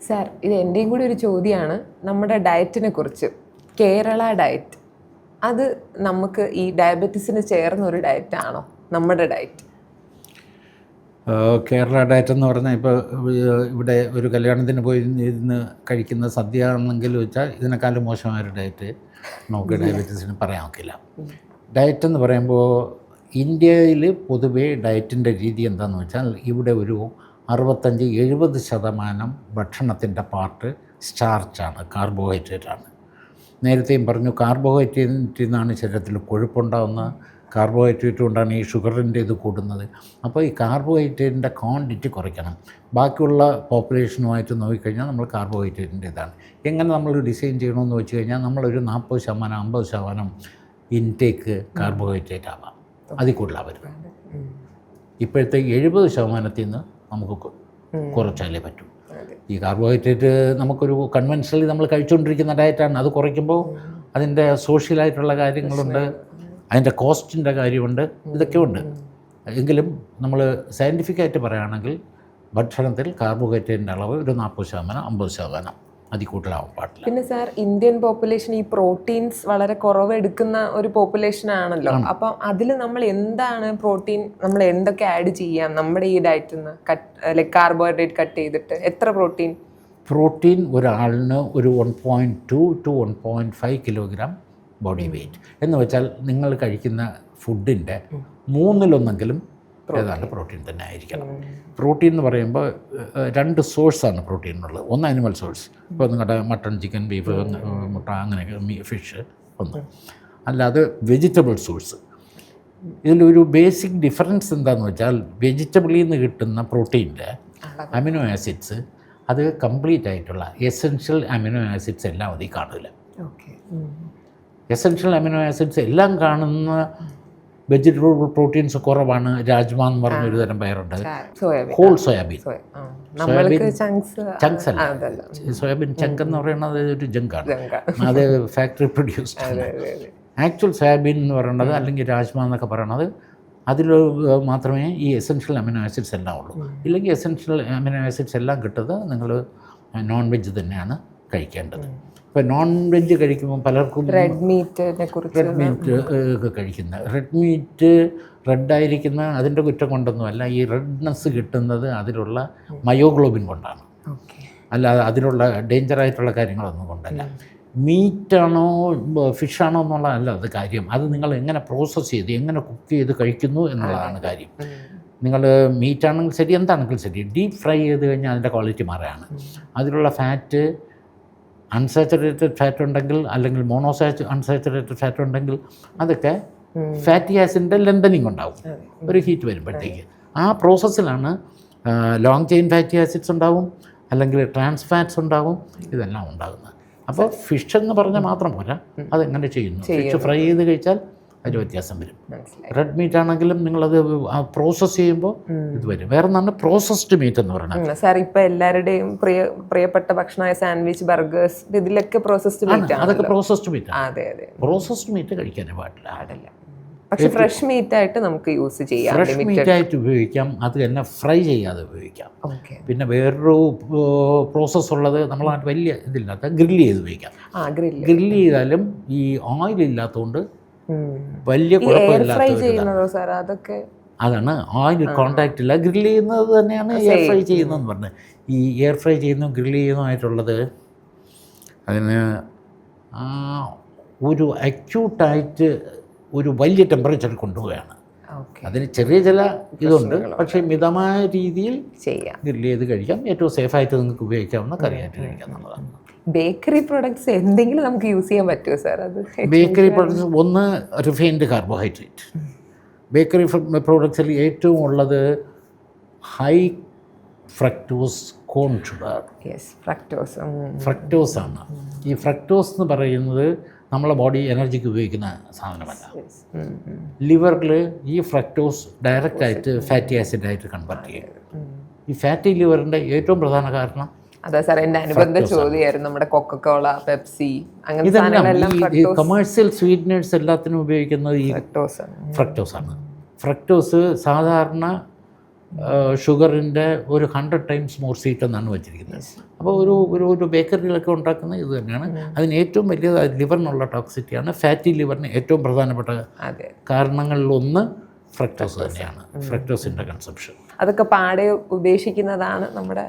Sir, ഇത് എൻ്റെയും കൂടി ഒരു ചോദ്യമാണ്. നമ്മുടെ ഡയറ്റിനെ കുറിച്ച്, കേരള ഡയറ്റ്, അത് നമുക്ക് ഈ ഡയബറ്റീസിന് ചേർന്ന ഒരു ഡയറ്റാണോ നമ്മുടെ ഡയറ്റ്? കേരള ഡയറ്റ് എന്ന് പറഞ്ഞാൽ ഇപ്പോൾ ഇവിടെ ഒരു കല്യാണത്തിന് പോയി ഇരുന്ന് കഴിക്കുന്ന സദ്യ ആണെങ്കിൽ വെച്ചാൽ ഇതിനേക്കാളും മോശമായൊരു ഡയറ്റ് നമുക്ക് ഡയബറ്റീസിന് പറയാൻ ഒക്കില്ല. ഡയറ്റ് എന്ന് പറയുമ്പോൾ ഇന്ത്യയിൽ പൊതുവേ ഡയറ്റിൻ്റെ രീതി എന്താണെന്ന് വെച്ചാൽ ഇവിടെ ഒരു 65-70% ഭക്ഷണത്തിൻ്റെ പാർട്ട് സ്റ്റാർച്ചാണ്, കാർബോഹൈഡ്രേറ്റാണ്. നേരത്തെയും പറഞ്ഞു, കാർബോഹൈഡ്രേറ്റിൽ നിന്നാണ് ശരീരത്തിൽ കൊഴുപ്പുണ്ടാകുന്നത്, കാർബോഹൈഡ്രേറ്റ് കൊണ്ടാണ് ഈ ഷുഗറിൻ്റെ ഇത് കൂടുന്നത്. അപ്പോൾ ഈ കാർബോഹൈഡ്രേറ്റിൻ്റെ ക്വാണ്ടിറ്റി കുറയ്ക്കണം. ബാക്കിയുള്ള പോപ്പുലേഷനുമായിട്ട് നോക്കിക്കഴിഞ്ഞാൽ നമ്മൾ കാർബോഹൈഡ്രേറ്റിൻ്റെ ഇതാണ് എങ്ങനെ നമ്മൾ ഡിസൈൻ ചെയ്യണമെന്ന് വെച്ച് കഴിഞ്ഞാൽ നമ്മളൊരു 40% 50% ഇൻടേക്ക് കാർബോഹൈഡ്രേറ്റ് ആവാം, അതിൽ കൂടുതലാവരുത്. ഇപ്പോഴത്തെ 70% നിന്ന് നമുക്ക് കുറച്ചാലേ പറ്റൂ. ഈ കാർബോഹൈഡ്രേറ്റ് നമുക്കൊരു കൺവെൻഷനലി നമ്മൾ കഴിച്ചുകൊണ്ടിരിക്കുന്ന ഡയറ്റാണ്. അത് കുറയ്ക്കുമ്പോൾ അതിൻ്റെ സോഷ്യലായിട്ടുള്ള കാര്യങ്ങളുണ്ട്, അതിൻ്റെ കോസ്റ്റിൻ്റെ കാര്യമുണ്ട്, ഇതൊക്കെ ഉണ്ട്. എങ്കിലും നമ്മൾ സയൻറ്റിഫിക്കായിട്ട് പറയുകയാണെങ്കിൽ ഭക്ഷണത്തിൽ കാർബോഹൈഡ്രേറ്റിൻ്റെ അളവ് ഒരു 40% 50% അതിൽ കൂടുതലാവാൻ പാടില്ല. പിന്നെ സാർ, ഇന്ത്യൻ പോപ്പുലേഷൻ ഈ പ്രോട്ടീൻസ് വളരെ കുറവ് എടുക്കുന്ന ഒരു പോപ്പുലേഷൻ ആണല്ലോ. അപ്പം അതിൽ നമ്മൾ എന്താണ് പ്രോട്ടീൻ, നമ്മൾ എന്തൊക്കെ ആഡ് ചെയ്യാം നമ്മുടെ ഈ ഡയറ്റിൽ നിന്ന്? ലൈക്ക് കാർബോഹൈഡ്രേറ്റ് കട്ട് ചെയ്തിട്ട് എത്ര പ്രോട്ടീൻ ഒരാളിന് ഒരു 1.2 to 1.5 കിലോഗ്രാം ബോഡി വെയ്റ്റ് എന്ന് വെച്ചാൽ നിങ്ങൾ കഴിക്കുന്ന ഫുഡിൻ്റെ 1/3 ഏതാണ്ട് പ്രോട്ടീൻ തന്നെ ആയിരിക്കണം. പ്രോട്ടീൻ എന്ന് പറയുമ്പോൾ 2 സോഴ്സാണ് പ്രോട്ടീനുള്ളത്. ഒന്ന് ആനിമൽ സോഴ്സ്, ഇപ്പോൾ നിങ്ങളുടെ മട്ടൺ, ചിക്കൻ, ബീഫ്, മുട്ട, അങ്ങനെയൊക്കെ, ഫിഷ് ഒന്ന്. അല്ലാതെ വെജിറ്റബിൾ സോഴ്സ്. ഇതിലൊരു ബേസിക് ഡിഫറൻസ് എന്താണെന്ന് വെച്ചാൽ വെജിറ്റബിളിൽ നിന്ന് കിട്ടുന്ന പ്രോട്ടീൻ്റെ അമിനോ ആസിഡ്സ് അത് കംപ്ലീറ്റ് ആയിട്ടുള്ള എസെൻഷ്യൽ അമിനോ ആസിഡ്സ് എല്ലാം അതിൽ കാണില്ല. എസെൻഷ്യൽ അമിനോ ആസിഡ്സ് എല്ലാം കാണുന്ന വെജിറ്റബിൾ പ്രോട്ടീൻസ് കുറവാണ്. രാജ്മ എന്ന് പറഞ്ഞൊരു തരം പയറുണ്ട്, ഹോൾ സോയാബീൻ. ചങ്ക്സ് അല്ല, സോയാബീൻ ചങ്ക് എന്ന് പറയുന്നത് ഒരു ജങ്കാണ്, അത് ഫാക്ടറി പ്രൊഡ്യൂസ്ഡ് ആണ്. ആക്ച്വൽ സോയാബീൻ എന്ന് പറയുന്നത് അല്ലെങ്കിൽ രാജ്മ എന്നൊക്കെ പറയണത് അതിൽ മാത്രമേ ഈ എസെൻഷ്യൽ അമിനോ ആസിഡ്സ് എല്ലാം ഉള്ളൂ. ഇല്ലെങ്കിൽ എസെൻഷ്യൽ അമിനോ ആസിഡ്സ് എല്ലാം കിട്ടുന്നത് നിങ്ങൾ നോൺ വെജ് തന്നെയാണ് കഴിക്കേണ്ടത്. ഇപ്പോൾ നോൺ വെജ് കഴിക്കുമ്പോൾ പലർക്കും റെഡ് മീറ്റ് ഒക്കെ കഴിക്കുന്നത്, റെഡായിരിക്കുന്ന അതിൻ്റെ കുറ്റം കൊണ്ടൊന്നുമല്ല. ഈ റെഡ്നെസ് കിട്ടുന്നത് അതിലുള്ള മയോഗ്ലോബിൻ കൊണ്ടാണ്, അല്ലാതെ അതിലുള്ള ഡേഞ്ചറായിട്ടുള്ള കാര്യങ്ങളൊന്നും കൊണ്ടല്ല. മീറ്റാണോ ഫിഷാണോ എന്നുള്ളതല്ല അത് കാര്യം. അത് നിങ്ങൾ എങ്ങനെ പ്രോസസ്സ് ചെയ്ത് എങ്ങനെ കുക്ക് ചെയ്ത് കഴിക്കുന്നു എന്നുള്ളതാണ് കാര്യം. നിങ്ങൾ മീറ്റാണെങ്കിൽ ശരി, എന്താണെങ്കിലും ശരി, ഡീപ്പ് ഫ്രൈ ചെയ്ത് കഴിഞ്ഞാൽ അതിൻ്റെ ക്വാളിറ്റി മാറുകയാണ്. അതിലുള്ള ഫാറ്റ്, അൺസാച്ചുറേറ്റഡ് ഫാറ്റ് ഉണ്ടെങ്കിൽ അല്ലെങ്കിൽ അൺസാച്ചുറേറ്റഡ് ഫാറ്റ് ഉണ്ടെങ്കിൽ അതൊക്കെ ഫാറ്റി ആസിഡിൻ്റെ ലെന്തനിങ് ഉണ്ടാവും ഒരു ഹീറ്റ് വരുമ്പോഴത്തേക്ക്. ആ പ്രോസസ്സിലാണ് ലോങ് ചെയിൻ ഫാറ്റി ആസിഡ്സ് ഉണ്ടാവും, അല്ലെങ്കിൽ ട്രാൻസ് ഫാറ്റ്സ് ഉണ്ടാവും, ഇതെല്ലാം ഉണ്ടാകുന്നത്. അപ്പോൾ ഫിഷ് എന്ന് പറഞ്ഞാൽ മാത്രം പോരാ, അതെങ്ങനെ ചെയ്യുന്നു. ഫിഷ് ഫ്രൈ ചെയ്ത് കഴിച്ചാൽ അതിൽ വ്യത്യാസം വരും. റെഡ് മീറ്റ് ആണെങ്കിലും നിങ്ങളത് പ്രോസസ്സ് ചെയ്യുമ്പോൾ ഇത് വരും. വേറെ ഒന്നാണ് പ്രോസസ്ഡ് മീറ്റ് എന്ന് പറയുന്നത്. സാർ, ഇപ്പം എല്ലാവരുടെയും പ്രിയപ്പെട്ട ഭക്ഷണമായ സാൻഡ്വിച്ച്, ബർഗേഴ്സ്, ഇതിലൊക്കെ പ്രോസസ്ഡ് മീറ്റ്, അതൊക്കെ പ്രോസസ്ഡ് മീറ്റ്. പ്രോസസ്ഡ് മീറ്റ് കഴിക്കാനേ പാടില്ല. പക്ഷേ ഫ്രഷ് മീറ്റ് ആയിട്ട് നമുക്ക് യൂസ് ചെയ്യാം, ഫ്രഷ് മീറ്റ് ആയിട്ട് ഉപയോഗിക്കാം. അത് തന്നെ ഫ്രൈ ചെയ്യാതെ ഉപയോഗിക്കാം. പിന്നെ വേറൊരു പ്രോസസ്സ് ഉള്ളത് നമ്മളെ വലിയ ഇതില്ലാത്ത ഗ്രില്ല് ചെയ്ത് ഉപയോഗിക്കാം. ഗ്രില്ല് ചെയ്താലും ഈ ഓയിൽ ഇല്ലാത്തതുകൊണ്ട് വലിയ കുഴപ്പമില്ലാത്ത, അതാണ് ഓയിൽ കോണ്ടാക്റ്റ് ഇല്ല. ഗ്രില്ല് ചെയ്യുന്നത് തന്നെയാണ് എയർ ഫ്രൈ ചെയ്യുന്നതെന്ന് പറഞ്ഞത്. ഈ എയർ ഫ്രൈ ചെയ്യുന്നതും ഗ്രില്ല് ചെയ്യുന്നതുമായിട്ടുള്ളത് അതിന് ഒരു അക്യൂട്ടായിട്ട് ഒരു വലിയ ടെമ്പറേച്ചർ കൊണ്ടുപോവുകയാണ്. അതിന് ചെറിയ ചില ഇതുണ്ട്, പക്ഷേ മിതമായ രീതിയിൽ ഗ്രില്ല് ചെയ്ത് കഴിക്കാം. ഏറ്റവും സേഫായിട്ട് നിങ്ങൾക്ക് ഉപയോഗിക്കാവുന്ന കറിയായിട്ട് കഴിക്കാം എന്നുള്ളതാണ്. ബേക്കറി പ്രോഡക്ട്സ് എന്തെങ്കിലും നമുക്ക് യൂസ് ചെയ്യാൻ പറ്റുമോ സാർ? അത് ബേക്കറി പ്രോഡക്ട്സ് ഒന്ന് റിഫൈൻഡ് കാർബോഹൈഡ്രേറ്റ്. ബേക്കറി പ്രോഡക്ട്സിൽ ഏറ്റവും ഉള്ളത് ഹൈ ഫ്രക്ടോസ് കോൺ ഷുഗർ, ഫ്രക്ടോസാണ്. ഈ ഫ്രക്ടോസ് എന്ന് പറയുന്നത് നമ്മളെ ബോഡി എനർജിക്ക് ഉപയോഗിക്കുന്ന സാധനമല്ല. ലിവറിൽ ഈ ഫ്രക്ടോസ് ഡയറക്റ്റായിട്ട് ഫാറ്റി ആസിഡായിട്ട് കൺവെർട്ട് ചെയ്യും. ഈ ഫാറ്റി ലിവറിൻ്റെ ഏറ്റവും പ്രധാന കാരണം അതാ സാർ എൻ്റെ അനുബന്ധ ചോദ്യമായിരുന്നു. നമ്മുടെ കൊക്കക്കോള, പെപ്സി, അങ്ങനെ കമേഴ്സ്യൽ സ്വീറ്റ്നേഴ്സ് എല്ലാത്തിനും ഉപയോഗിക്കുന്നത് ഈ ഫ്രക്ടോസാണ്. ഫ്രക്ടോസ് സാധാരണ ഷുഗറിൻ്റെ ഒരു 100 times മോർ സ്വീറ്റ് എന്നാണ് വെച്ചിരിക്കുന്നത്. അപ്പോൾ ഒരു ബേക്കറിയിലൊക്കെ ഉണ്ടാക്കുന്നത് ഇത് തന്നെയാണ്. അതിന് ഏറ്റവും വലിയ ലിവറിനുള്ള ടോക്സിറ്റിയാണ്. ഫാറ്റി ലിവറിന് ഏറ്റവും പ്രധാനപ്പെട്ട കാരണങ്ങളിലൊന്ന് ഫ്രക്ടോസ് തന്നെയാണ്, ഫ്രക്ടോസിൻ്റെ കൺസംഷൻ. അതൊക്കെ പാടെ ഉപേക്ഷിക്കുന്നതാണ് നമ്മുടെ.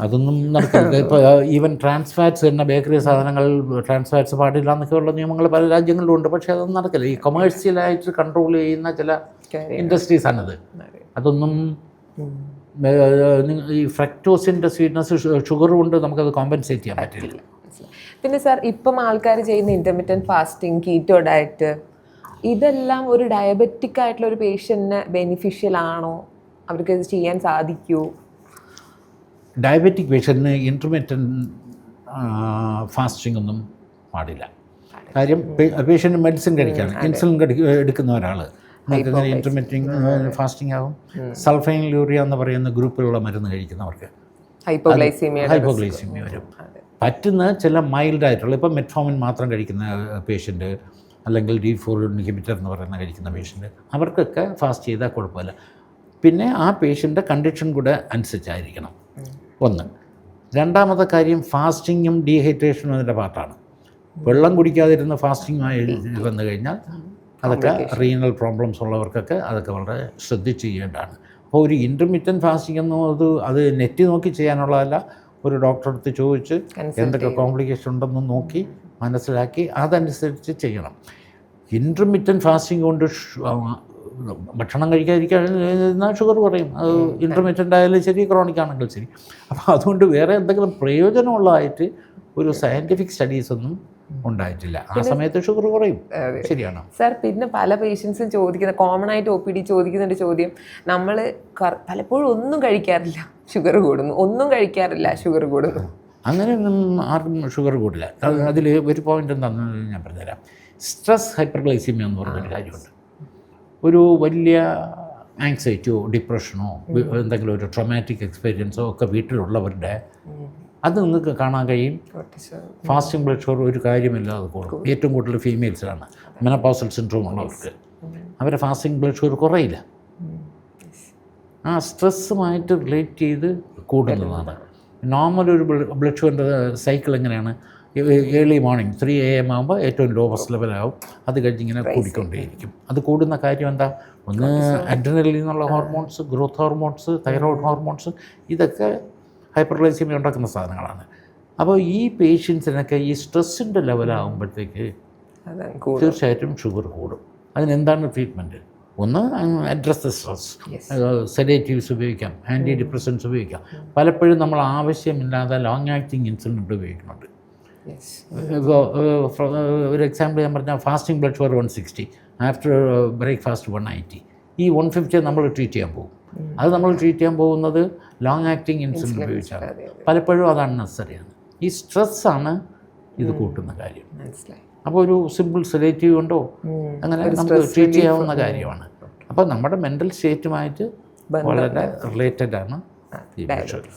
അതൊന്നും നടക്കില്ല. ഇപ്പോൾ ഈവൻ ട്രാൻസ്ഫാറ്റ്സ് എന്ന ബേക്കറി സാധനങ്ങൾ ട്രാൻസ്ഫാറ്റ്സ് പാടില്ല എന്നൊക്കെയുള്ള നിയമങ്ങൾ പല രാജ്യങ്ങളിലും ഉണ്ട്. പക്ഷേ അതൊന്നും നടക്കില്ല. ഈ കൊമേഴ്സ്യലായിട്ട് കൺട്രോൾ ചെയ്യുന്ന ചില ഇൻഡസ്ട്രീസാണിത്. അതൊന്നും ഈ ഫ്രക്ടോസിൻ്റെ സ്വീറ്റ്നസ് ഷുഗർ കൊണ്ട് നമുക്കത് കോമ്പൻസേറ്റ് ചെയ്യാൻ പറ്റില്ല. പിന്നെ സാർ, ഇപ്പം ആൾക്കാർ ചെയ്യുന്ന ഇൻ്റർമിറ്റൻറ്റ് ഫാസ്റ്റിംഗ്, കീറ്റോ ഡയറ്റ്, ഇതെല്ലാം ഒരു ഡയബറ്റിക് ആയിട്ടുള്ള ഒരു പേഷ്യൻറ്റിന് ബെനിഫിഷ്യൽ ആണോ? അവർക്ക് ഇത് ചെയ്യാൻ സാധിക്കുമോ? ഡയബറ്റിക് പേഷ്യൻറ്റിന് ഇൻ്റർമിറ്റൻറ്റ് ഫാസ്റ്റിംഗ് ഒന്നും പാടില്ല. കാര്യം പേഷ്യൻ്റ് മെഡിസിൻ കഴിക്കുകയാണ്. ഇൻസുലിൻ എടുക്കുന്ന ഒരാൾ ഇങ്ങനെ ഇൻ്റർമിറ്റൻറ്റ് ഫാസ്റ്റിംഗ് ആകും. സൾഫൈൻലൂറിയ എന്ന് പറയുന്ന ഗ്രൂപ്പിലുള്ള മരുന്ന് കഴിക്കുന്നവർക്ക് ഹൈപ്പോഗ്ലൈസീമിയ വരും. പറ്റുന്ന ചില മൈൽഡായിട്ടുള്ള, ഇപ്പം മെറ്റ്ഫോമിൻ മാത്രം കഴിക്കുന്ന പേഷ്യൻ്റ്, അല്ലെങ്കിൽ D4 ഇൻഹിബിറ്റർ എന്ന് പറയുന്ന കഴിക്കുന്ന പേഷ്യൻ്റ്, അവർക്കൊക്കെ ഫാസ്റ്റ് ചെയ്താൽ കുഴപ്പമില്ല. പിന്നെ ആ പേഷ്യൻ്റെ കണ്ടീഷൻ കൂടെ അനുസരിച്ചായിരിക്കണം. ഒന്ന്. രണ്ടാമത്തെ കാര്യം, ഫാസ്റ്റിങ്ങും ഡീഹൈഡ്രേഷനും അതിൻ്റെ പാർട്ടാണ്. വെള്ളം കുടിക്കാതിരുന്ന് ഫാസ്റ്റിങ്ങുമായി വന്നു കഴിഞ്ഞാൽ അതൊക്കെ റീനൽ പ്രോബ്ലംസ് ഉള്ളവർക്കൊക്കെ അതൊക്കെ വളരെ ശ്രദ്ധിച്ച് ചെയ്യേണ്ടതാണ്. അപ്പോൾ ഒരു ഇൻ്റർമിറ്റൻറ്റ് ഫാസ്റ്റിംഗ് എന്നത് അത് നെറ്റ് നോക്കി ചെയ്യാനുള്ളതല്ല. ഒരു ഡോക്ടറെ അടുത്ത് ചോദിച്ച് എന്തൊക്കെ കോംപ്ലിക്കേഷൻ ഉണ്ടെന്ന് നോക്കി മനസ്സിലാക്കി അതനുസരിച്ച് ചെയ്യണം. ഇൻ്റർമിറ്റൻറ്റ് ഫാസ്റ്റിംഗ് കൊണ്ട് ഭക്ഷണം കഴിക്കാതിരിക്കാൻ ഷുഗർ കുറയും. അത് ഇൻ്റർമിറ്റൻ്റ് ആയാലും ശരി, ക്രോണിക് ആണെങ്കിലും ശരി. അപ്പോൾ അതുകൊണ്ട് വേറെ എന്തെങ്കിലും പ്രയോജനമുള്ളതായിട്ട് ഒരു സയൻറ്റിഫിക് സ്റ്റഡീസൊന്നും ഉണ്ടായിട്ടില്ല. ആ സമയത്ത് ഷുഗർ കുറയും. ശരിയാണ് സാർ. പിന്നെ പല പേഷ്യൻസും ചോദിക്കുന്ന, കോമൺ ആയിട്ട് OPD ചോദിക്കുന്നൊരു ചോദ്യം, നമ്മൾ പലപ്പോഴും ഒന്നും കഴിക്കാറില്ല, ഷുഗർ കൂടുന്നു, ഒന്നും കഴിക്കാറില്ല, ഷുഗർ കൂടുന്നു. അങ്ങനെയൊന്നും ആർക്കും ഷുഗർ കൂടില്ല. അതിൽ ഒരു പോയിൻ്റ് എന്താണെന്ന് ഞാൻ പറഞ്ഞുതരാം. സ്ട്രെസ് ഹൈപ്പർഗ്ലൈസീമിയ എന്ന് പറഞ്ഞൊരു കാര്യമുണ്ട്. ഒരു വലിയ ആങ്സൈറ്റിയോ ഡിപ്രഷനോ എന്തെങ്കിലും ഒരു ട്രോമാറ്റിക് എക്സ്പീരിയൻസോ ഒക്കെ വീട്ടിലുള്ളവരുടെ അത് നിങ്ങൾക്ക് കാണാൻ കഴിയും. ഫാസ്റ്റിംഗ് ബ്ലഡ് ഷുഗർ ഒരു കാര്യമില്ലാതെ കൂടും. ഏറ്റവും കൂടുതൽ ഫീമെയിൽസിലാണ്. മെനോപോസൽ സിൻഡ്രോം ഉള്ളവർക്ക് അവരെ ഫാസ്റ്റിംഗ് ബ്ലഡ് ഷുഗർ കുറയില്ല. ആ സ്ട്രെസ്സുമായിട്ട് റിലേറ്റ് ചെയ്ത് കൂടുന്നതാണ്. നോർമൽ ഒരു ബ്ലഡ് ഷുഗറിൻ്റെ സൈക്കിൾ എങ്ങനെയാണ്? ഏർലി മോർണിംഗ് 3 AM ആകുമ്പോൾ ഏറ്റവും ലോവസ്റ്റ് ലെവലാവും. അത് കഴിഞ്ഞ് ഇങ്ങനെ കൂടിക്കൊണ്ടേയിരിക്കും. അത് കൂടുന്ന കാര്യം എന്താ? ഒന്ന് അഡ്രിനലിൻ എന്നുള്ള hormones, growth hormones, thyroid hormones, ഇതൊക്കെ ഹൈപ്പർഗ്ലൈസീമിയ ഉണ്ടാക്കുന്ന സാധനങ്ങളാണ്. അപ്പോൾ ഈ പേഷ്യൻസിനൊക്കെ ഈ സ്ട്രെസ്സിൻ്റെ ലെവലാകുമ്പോഴത്തേക്ക് തീർച്ചയായിട്ടും ഷുഗർ കൂടും. അതിനെന്താണ് ട്രീറ്റ്മെൻറ്റ്? ഒന്ന്, അഡ്രസ് ദ സ്ട്രെസ്. സെഡേറ്റീവ്സ് ഉപയോഗിക്കാം, ആൻറ്റി ഡിപ്രസൻസ് ഉപയോഗിക്കാം. പലപ്പോഴും നമ്മൾ ആവശ്യമില്ലാതെ ലോങ് ആക്ടിങ് ഇൻസുലിൻ ഉപയോഗിക്കുന്നുണ്ട്. ഇപ്പോൾ ഒരു എക്സാമ്പിൾ ഞാൻ പറഞ്ഞാൽ, fasting blood sugar 160, after breakfast 190. ഈ 150 നമ്മൾ ട്രീറ്റ് ചെയ്യാൻ പോകും. അത് നമ്മൾ ട്രീറ്റ് ചെയ്യാൻ പോകുന്നത് ലോങ് ആക്ടിങ് ഇൻസുലിൻ ഉപയോഗിച്ചാണ്. പലപ്പോഴും അത് അൺനെസറിയാണ്. ഈ സ്ട്രെസ്സാണ് ഇത് കൂട്ടുന്ന കാര്യം. അപ്പോൾ ഒരു സിമ്പിൾ സെഡേറ്റീവ് ഉണ്ടോ, അങ്ങനെ നമുക്ക് ട്രീറ്റ് ചെയ്യാവുന്ന കാര്യമാണ്. അപ്പോൾ നമ്മുടെ മെൻ്റൽ സ്റ്റേറ്റുമായിട്ട് വളരെ റിലേറ്റഡ് ആണ് ഈ ബ്ലഡ് ഷുഗർ.